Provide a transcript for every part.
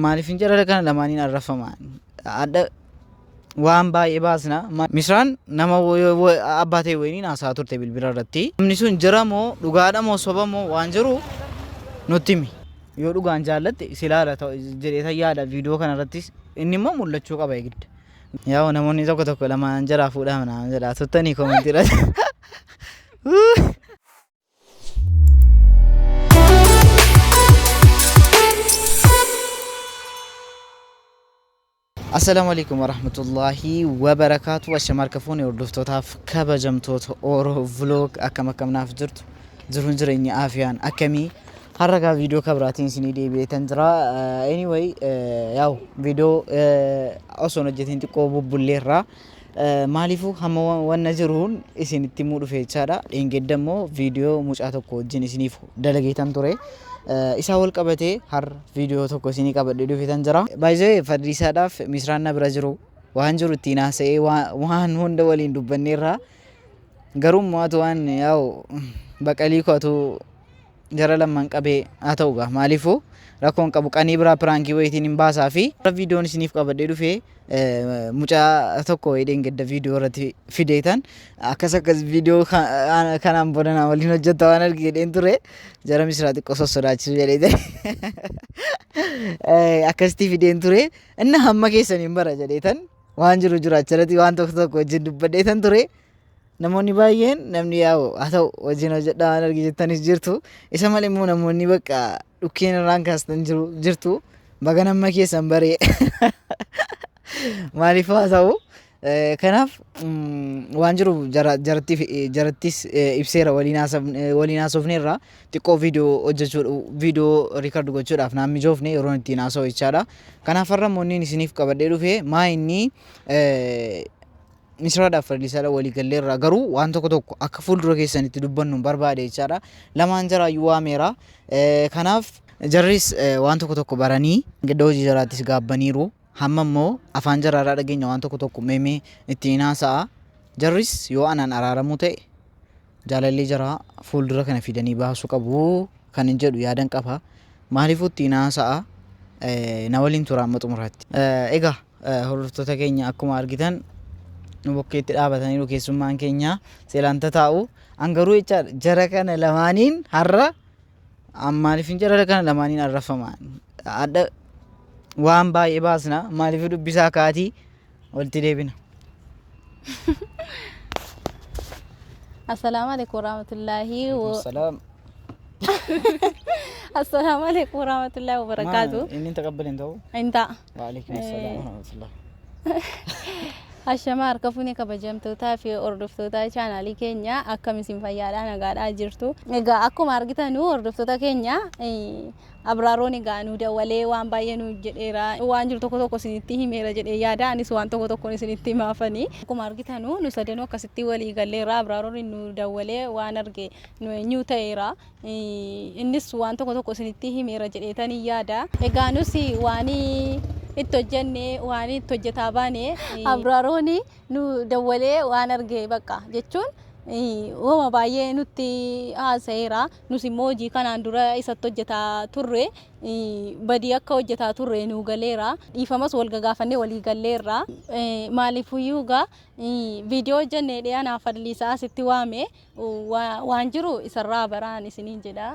maaliif hin jarara kana lamaaniin arrafaman adda waan baay'ee baasna misraan nama abbaa ta'e wayiniin haasaa turte bilbila irratti namni sun jira moo dhugaadha moo soba moo waan jiru nutti himi yoo dhugaan jaallatte silaala jedhee yaada viidiyoo kana irrattis inni immoo mul'achuu qaba eegidda yaa namoonni tokko lamaan jaraa fuudhaa mana jedhaa tuttanii koomentii irratti السلام عليكم ورحمة الله وبركاته والشمال كفوني وردفتوتها في كبا جمتوت أورو فلوق أكم نافجرت زرون جريني آفيان أكمي هرقا فيديو كبراتين سيني دي بيتندرا anyway ياو فيديو أصلا جتين تقوبو بوليرا ماليفو هم ونجرون إسين التمور في الشارع إن قدمو فيديو مش أتوقع جني سنيفو دلقيتان توري isa wal qabate har video tokko sini qabadde dhufitan jira baay'ee fadriisaadhaaf misraanna bira jiru waan jiru ittiin haasa'ee waan hunda waliin dubbanneerra garuu mo'atu waan yaa'u baqalii kotu jara lamman qabee haa ta'uga maaliifuu rakkoon qabu qanii biraa pirankii wayitiin hin baasaa fi viidiyoon isiniif qabadde dhufee mucaa tokko hidheen gadda viidiyoo irratti fideetan akkas viidiyoo kanaan boodana waliin hojjetta waan argeen ture jara misraa xiqqoo sossodaachisu jedhee akkasitti fideen ture inni hamma keessaniin bara jedheetan waan jiru achirratti waan tokko wajjin dubbadheetan ture namoonni baay'een namni yaa'u haa ta'u wajjin hojjedhaa waan argitanis jirtu isa malee immoo namoonni bakka dhukkeen irraan kaastan jirtu baga nama keessan baree maaliif haa ta'u kanaaf waan jiru jarattis ibseera waliin haasofneerra xiqqoo viidiyoo riikardu gochuudhaaf naan mijoofne yeroo ittiin haasa'u jechaadha kanaaf har'a moonniin isiniif qabadhee dhufe maa inni misraadhaaf fadhiisaadha walii galleerra garuu waan tokko akka fuuldura keessanitti dubbannu barbaade jechaadha lamaan jaraayyuu waameera kanaaf jarris waan tokko baranii gadda hojii jaraattis gaabbaniiru hamma immoo afaan jaraadhaa dhageenya waan tokko meemee ittiin haasa'a jarris yoo anaan araaramuu ta'e jaalallee jaraa fuuldura kana fidanii baasuu qabu kan hin jedhu yaadan qaba maaliifuu ittiin haasa'a na waliin tura amma xumuraatti egaa hordoftoota keenya akkuma argitan nu bokkeetti dhaabataniiru keessummaan keenya seelaanta taa'u angaruu jecha jara kana lamaaniin har'a maaliif hin jara kana lamaaniin arrafaman adda waan baay'ee baasna maaliif dubbisaa kaatii walitti deebina السلام عليكم ورحمة الله السلام السلام عليكم ورحمة الله وبركاته إني تقبل انت وعليكم السلام ورحمة الله Ashama harkafuuni kabajamtootaa fi hordoftoota chaanaalii keenya akkamiin fayyaadhaa nagaadhaa jirtu. Egaa akkuma argitan hordoftoota keenya abraaroon egaa nu dawalee waan baay'ee nu jedheera waan jiru tokko isinitti himeera jedhee yaada anis waan tokko isinitti himaafani. Akkuma argitan nu sadanuu akkasitti walii galleera abraaroon nu dawalee waan arge nu eenyu ta'eera innis waan tokko isinitti himeera jedheetanii yaada. Egaa nus waan itto jenne waan itto hojjetaa baane abraaroni nu dawalee waan arge bakka jechuun wama baay'ee nutti haasa'eera nus immoo hojii kanaan dura isatti hojjetaa turre badii akka hojjetaa turre nu galeera dhiifamas wal gagaafannee walii galleerra maaliifuyyuu gaa viidiyoo hojjennee dhiyaanaaf fadliisaa asitti waame waan jiru isarraa baraan isiniin jedha.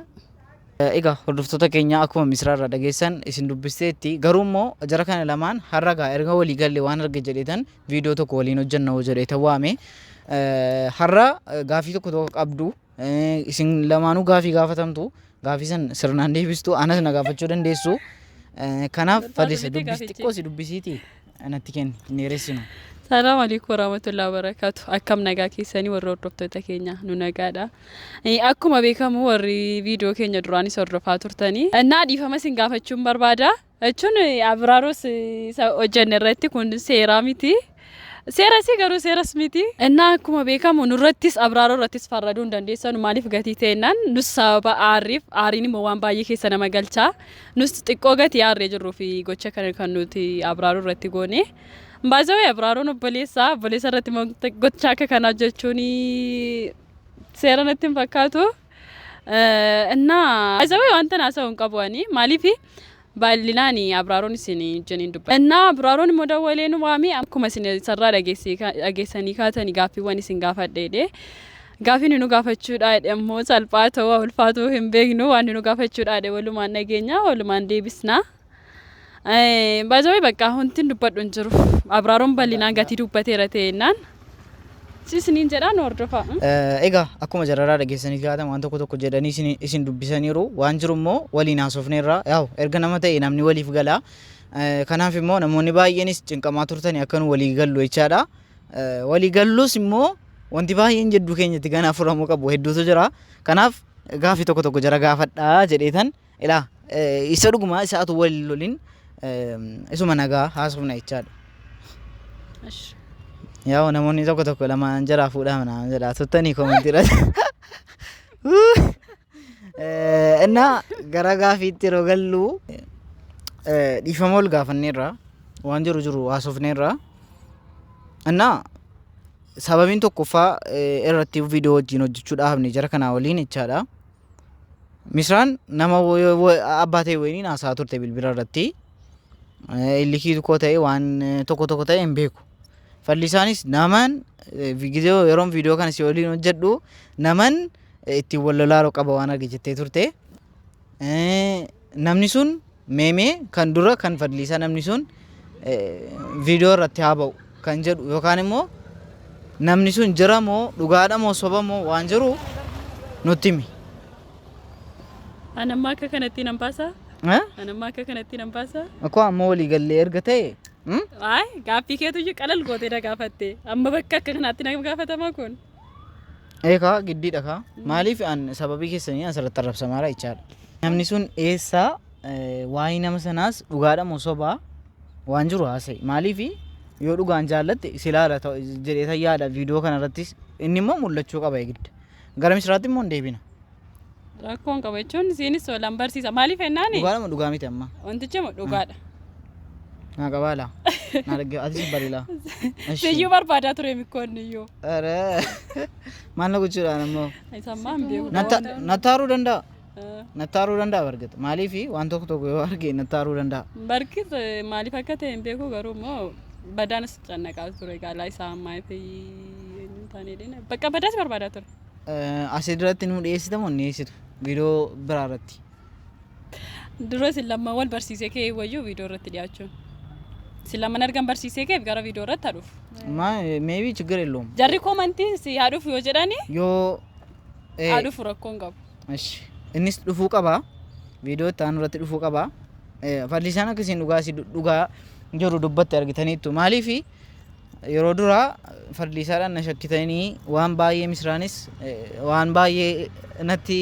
Egaa hordoftoota keenya akkuma misraarraa dhageessan isin dubbisteetti garuu immoo jara kana lamaan har'a erga walii galle waan arge jedheetan viidiyoo tokko waliin hojjenna jedheetan waame har'a gaafii tokko qabdu isin lamaanuu gaafii gaafatamtu gaafii san sirnaan deebistu anas na gaafachuu dandeessu kanaaf fadhiisa xiqqoo si dubbisiiti anatti kenni hin dheeressinu. السلام عليكم ورحمة الله وبركاته. أكم نجا كيساني ورّوبتو تكينيا نونجادا. أكم أبيكم ورّي فيديو كينيا دراني سرّفاتور تاني. نادي فما سنجافة شوم بربادا. أشون أبراروس أجنرتي كون سيراميتي. سيراسي كارو سيراسميتي. أكم أبيكم ونرتيس أبرارو رتيس فردون دنديسا نماليف غتي تينان. نسابة عارف عاريني موان باي كيسانا مغالشا. نستيقوغتي عاري جروفي غوچا كانوتي أبرارو رتي غوني. Bazawe abraaroon obboleessa irratti gochaa akka kanaa jechuun seera natti hin fakkaatu. Bazawe wanta naasa'u hin qabu ani maaliif bal'inaan abraaroon isin jeniin dubba innaa abraaroon immoo dawwalee nu waamee akkuma isin sarraa dhageessanii kaatanii gaaffiiwwan isin gaafadheedhe gaafiin nu gaafachuudha immoo salphaa ta'uu ulfaatuu hin beeknu waan nu gaafachuudha walumaan nageenya walumaan deebisna baazawee bakka huntiin dubbadhu hin jiru abraaroon bal'inaan gatii dubbateera ta'ennaan Sisiniin jedhaan hordofa. Egaa akkuma jarraraa dhageessanii kaatan waan tokko jedhanii isin dubbisaniiru waan jiru immoo waliin haasofneerra yaa'u erga nama ta'e namni waliif gala kanaaf immoo namoonni baay'eenis cinqamaa turtanii akka nu walii gallu jechaadha. Walii gallus immoo wanti baay'een jedduu keenyatti ganaa furamuu qabu hedduutu jira. Kanaaf gaafii tokko jara gaafadhaa jedheetan ilaa isa dhuguma isaatu waliin loliin isuma nagaa haasofna jechaadha. Yaa namoonni tokko lamaan jara fuudhaa mana jedha tuttanii koomentiirra እና gara gaafiitti yeroo gallu dhiifama ol gaafanneerra waan jiru haasofneerra እና sababiin tokkoffaa irratti viidiyoo wajjin hojjechuudhaaf ni jara kanaa waliin jechaadha. Misraan nama abbaa ta'e wayiniin haasaa turte bilbila irratti illikii tokko ta'e waan tokko ta'e hin beeku. Fallisaanis naman yeroon viidiyoo kana si waliin hojjedhu naman itti wallolaaloo qaba waan arge jettee turte. Namni sun meemee kan dura kan fallisaa namni sun viidiyoo irratti haa ba'u kan jedhu yookaan immoo namni sun jira moo dhugaadha moo soba moo waan jiru nutti himi. Anamma akka kanatti nan baasa? Anamma akka kanatti nan baasa? Akkoo amma walii gallee erga ta'e Ay, gaaffii keetu qalal gootee na gaafatte. Amma bakka akka kanaatti na gaafatama kun. Eekaa giddiidha kaa. Maaliif an sababii keessanii asirratti arrabsamaara jechaadha. Namni sun eessaa waa'ee nama sanaas dhugaadha moo sobaa waan jiru haasa'e. Maaliif yoo dhugaan jaallatte silaala jedhee yaada viidiyoo kanarrattis inni immoo mul'achuu qaba eegidda. Gara misiraatti immoo hin deebina. Rakkoon qaba jechuun isiinis walaan barsiisa. Maaliif ennaani? Dhugaadha moo dhugaa miti amma? Wantichi moo dhugaadha. Naa qabaala. Naa dhagge atis barila. Siyyuu barbaadaa ture mikkoonni iyyuu. Are maal gochuudhaan ammoo? Isammaa hin beeku. Nattaaruu danda'a. Nattaaruu danda'a bargata. Maaliif waan tokko yoo arge nattaaruu danda'a. Barkis maaliif akka ta'e hin beeku garuu immoo badaanis cannaqaa ture gaalaa isaa ammaa fi taanee deena. Bakka badaas barbaadaa ture. Asii duratti nu dhiyeessita moo dhiyeessitu viidiyoo biraa irratti? Dura sillamma wal barsiisee kee wayyuu viidiyoo irratti dhiyaachuun. Silaman argan barsiisee kee gara viidiyoo irratti haadhuuf. Maybe ችግር የለውም. Jarri komantiin si haadhuuf yoo jedhani yoo haadhuuf rakkoon qabu. እሺ innis dhufuu qaba. Viidiyoo itti aanu irratti dhufuu qaba. Fallisaan akkasiin dhugaa jiru dubbatti argitaniittu. Maaliif yeroo dura fallisaadhaan na shakkitanii waan baay'ee misraanis waan baay'ee natti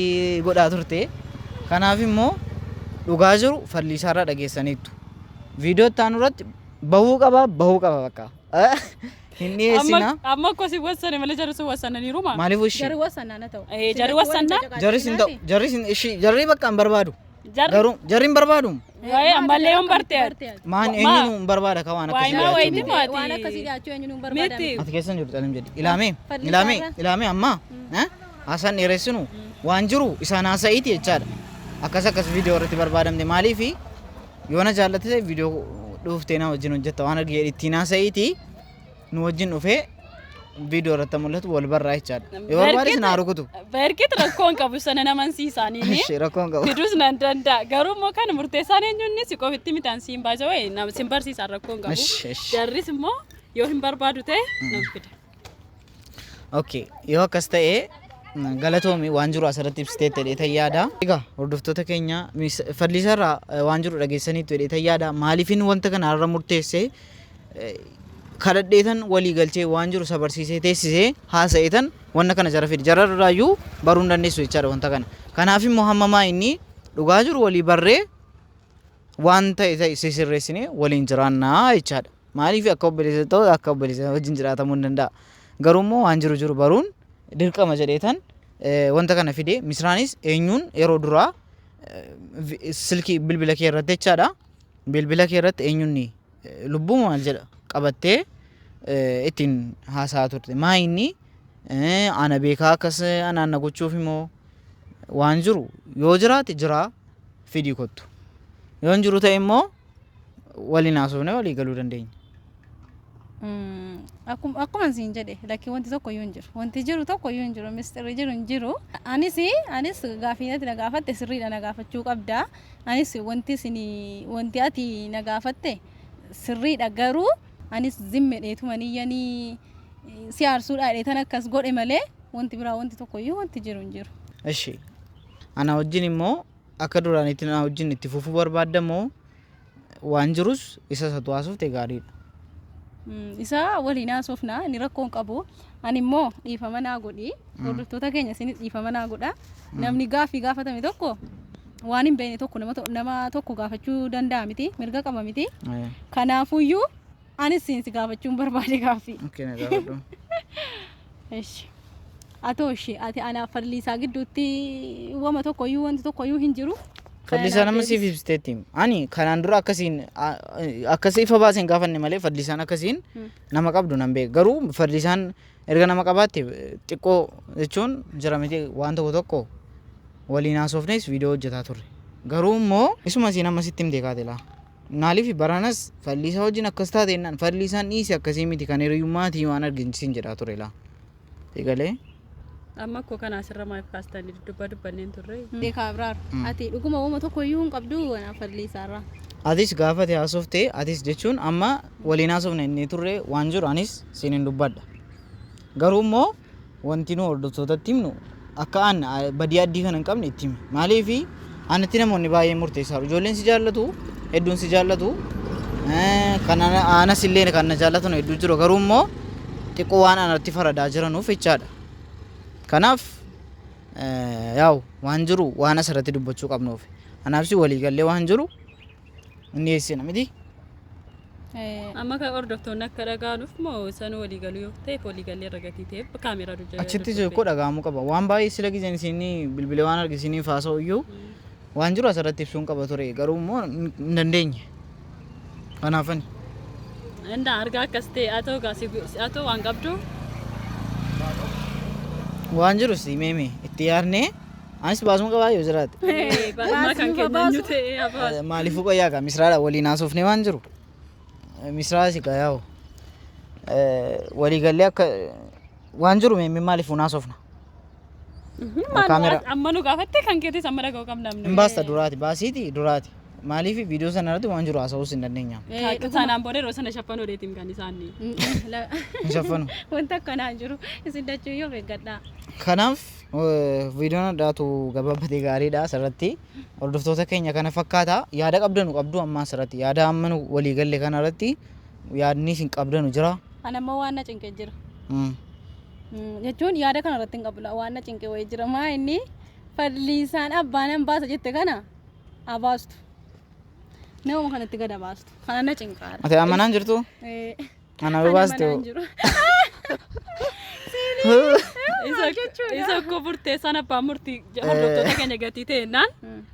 godhaa turte. Kanaaf immoo dhugaa jiru fallisaarraa dhageessaniittu. Viidiyoo itti aanu irratti bahuu qaba bakka. Hin dhiyeessina. Amma akkoo si wassane malee jarri sun wassannaniiru maa? Maaliif ishee? Jarri wassannaa na ta'u. Jarri wassannaa? Jarri bakka hin barbaadu. Garuu jarri hin barbaadu. Waa'ee ammallee hin barte. Maan eenyuun hin barbaada ka waan akkasii Waayimaa wayiiti maati? Waan akkasii jaachuu eenyuun hin barbaadame. Miti. ati keessan jirtu alim jedhi. Ilaamee amma haasaan dheeressinu waan jiru isaan haasa'iiti jechaadha. Akkas viidiyoo irratti barbaadamte maaliif yoo na jaallatte viidiyoo dhuftee na wajjin hojjetta waan argee ittiin haasa'iiti nu wajjin dhufee viidiyoo irratti mul'atu wal barraa jechaadha. Yoo barbaades na rukutu. Barkeet rakkoon qabu sana namansiisaanii. Rakkoon qabu. Fiduus nan danda'a. Garuu immoo kan murteessaan eenyuun si qofitti mitaan siin baasa wayi nama siin barsiisaan rakkoon qabu. Jarris immoo yoo hin barbaadu ta'e nan fida. Okay, yoo akkas ta'e galatoomi waan jiru asirratti ibsitee ta'ee yaada. Egaa hordoftoota keenya fallisaarraa waan jiru dhageessaniitu ta'ee yaada. Maaliifin wanta kana irra murteessee kadhadheetan walii galchee waan jiru sabarsiisee teessisee haasa'eetan wanta kana jara fide jararraayyuu baruu hin dandeessu jechaadha wanta kana. Kanaaf immoo hammamaa inni dhugaa jiru walii barree waan ta'e sirreessinee waliin jiraannaa jechaadha. Maaliif akka obboleessa ta'u akka obboleessa wajjin jiraatamuu hin danda'a. Garuu immoo waan jiru baruun dirqama jedheetan wanta kana fide misraanis eenyuun yeroo duraa silkii bilbila kee irratti jechaadha. Bilbila kee irratti eenyuun lubbuu maal jedha qabattee ittiin haasaa turte. Maa inni ana beekaa akkas anaanna gochuuf immoo waan jiru yoo jiraate jira fidii kottu. Maaliif akka obboleessa ta'u akka obboleessa wajjin jiraatamuu hin danda'a. Garuu immoo waan jiru baruun dirqama jedheetan wanta kana fide misraanis eenyuun yeroo duraa silkii bilbila kee irratti jechaadha. Bilbila kee irratti eenyuun lubbuu maal jedha qabattee ittiin haasaa turte. Maa inni ana beekaa akkas anaanna gochuuf immoo waan jiru yoo jiraate jira fidii kottu. yoo hin jiru ta'e immoo waliin haasofnee walii galuu dandeenya. Akkuma siin jedhe lakkii wanti tokko iyyuu hin jiru. Wanti jiru tokko iyyuu hin jiru. Mistirri jiru hin jiru. Anis gaafiinatti na gaafatte sirriidha na gaafachuu qabda. Anis wanti ati na gaafatte sirriidha garuu anis zimmedheetuma niyyanii si aarsuudha dheetan akkas godhe malee wanti biraa wanti tokko iyyuu wanti jiru hin jiru. Eshi ana wajjin immoo akka duraanitti na wajjin itti fufuu barbaadda moo waan jirus isa satu haasofte gaariidha. Isa waliin haasofna ni rakkoon qabu. Ani immoo dhiifama naa godhi. Hordoftoota keenya isinis dhiifama naa godha. Namni gaaffii gaafatame tokko waan hin beekne tokko nama tokko gaafachuu danda'a miti. Mirga qaba miti. Kanaafuyyuu anis si gaafachuun barbaade gaaffii. Okay, na gaafadhu. Eshi. Atoo ishee ati anaaf Fadliisaa gidduutti wama tokko iyyuu wanti tokko iyyuu hin jiru. Fadliisaan amma siif ibsiteetti. Ani kanaan dura akkasiin ifa baaseen gaafanne malee Fadliisaan akkasiin nama qabdu nan beeku. Garuu Fadliisaan erga nama qabaatte xiqqoo jechuun jira miti waan tokko waliin haasofnes viidiyoo hojjetaa turre. Garuu immoo isuma siin amma sitti himtee kaate laa. Maaliif baranas Fadliisaa wajjin akkas taate jennaan Fadliisaan dhiisi akkasii miti kan hiriyyummaatii waan arginsiin jedhaa ture laa. Egalee. Amma ko kana asirra maaf kaastanii dubbanneen turre. Deekaa Abraar ati dhuguma wama tokko iyyuu hin qabdu Fadliisaarraa. Atis gaafate haasoftee atis jechuun amma waliin haasofne inni turre waan jiru anis siin hin dubbadha. Garuu immoo wanti nu hordoftootatti himnu akka aan badii addii kan hin qabne itti himi. Maaliif anatti namoonni baay'ee murteessaa ijoolleen si jaallatu hedduun si jaallatu kan anas illee kan na jaallatan hedduu jiru garuu immoo xiqqoo waan anatti faradaa jiranuuf jechaadha. Kanaaf yaa'u waan jiru waan asirratti dubbachuu qabnuuf anaafsi walii gallee waan jiru inni eessina miti. Amma kan hordoftoonni akka dhaga'anuuf moo san walii galuu yoo ta'e walii gallee irra gatii ta'e kaameeraa dujjaa. Achitti koo dhaga'amuu qaba. Waan baay'ee sila gizeen isinii bilbilee waan argisiniif haasa'u iyyuu waan jiru asirratti ibsuun qaba ture garuu immoo hin dandeenye. Kanaafani. Inda argaa akkas ta'e atoo waan qabdu. Waan jiru si meeme itti yaadnee anis baasuma qabaa yoo jiraate. Baasuma kan kennanyu ta'e abaas. Maaliifuu qayyaa kaa misraadha waliin haasofnee waan jiru. Misraa si qayaa'u. Walii gallee akka waan jiru meeme maaliifuu haasofna. Amma nu gaafatte kan keetis amma dhaga'uu qabna. Hin baasta duraati baasiiti duraati. Maaliif viidiyoo sana irratti waan jiru haasa'uus hin dandeenyaam. Sanaan booda yeroo sana shaffanuu deetiin kan isaanii. Hin shaffanu. Wanta akkanaa jiru isin dachuu yoo beekadhaa. Kanaaf viidiyoon addaatu gabaabbatee gaariidha asirratti hordoftoota keenya kana fakkaata yaada qabdanu qabdu amma asirratti yaada amma nu walii galle kana irratti yaadni isin qabdanu jira. Ana ammoo waan na cinqee jira. Jechuun yaada kana irratti hin qabu waan na cinqee wayii jira maa inni Fadliisaan abbaan baasa jette kana abaastu. Nama kanatti gad abaastu. Kana na cinqaara. Ati amanaan jirtu? Ana baastu. Isa ko burtee sana abbaan murtii hordoftoota keenya gatii ta'ennaan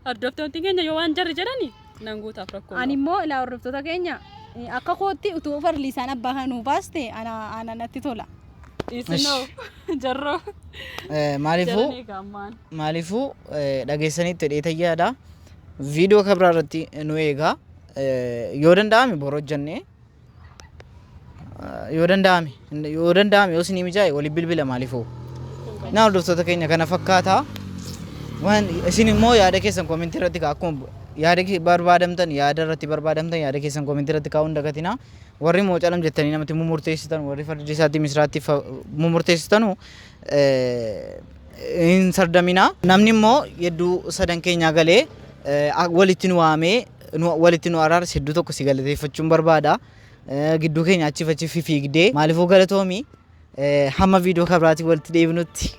hordoftoonni keenya yoo waan jarri jedhani nan guutaaf rakkoo. Ani immoo ilaa hordoftoota keenya akka kootti utuu Fadliisaan abbaa kanuu baaste ana natti tola. Isinoo jarroo. Maaliifuu dhageessanitti dheetayyaadha. Viidiyoo kabraa irratti nu eegaa yoo danda'ame boroo hojjannee yoo danda'ame yoo isin mijaa'e walii bilbila maaliifuu na hordoftoota keenya kana fakkaata waan isin immoo yaada keessan koomentii irratti akkuma yaada barbaadamtan yaada irratti barbaadamtan yaada keessan koomentii irratti kaa'uun dagatina warri moo calam jettanii namatti mumurteessitan warri Fadliisaatti misraatti mumurteessitanu hin sardamina namni immoo yedduu sadan keenyaa galee walitti nu waamee walitti nu araarse hedduu tokko si galateeffachuun barbaada. Gidduu keenya achi fiigdee maaliifuu galatoomii hamma viidiyoo kabraatti walitti deebinutti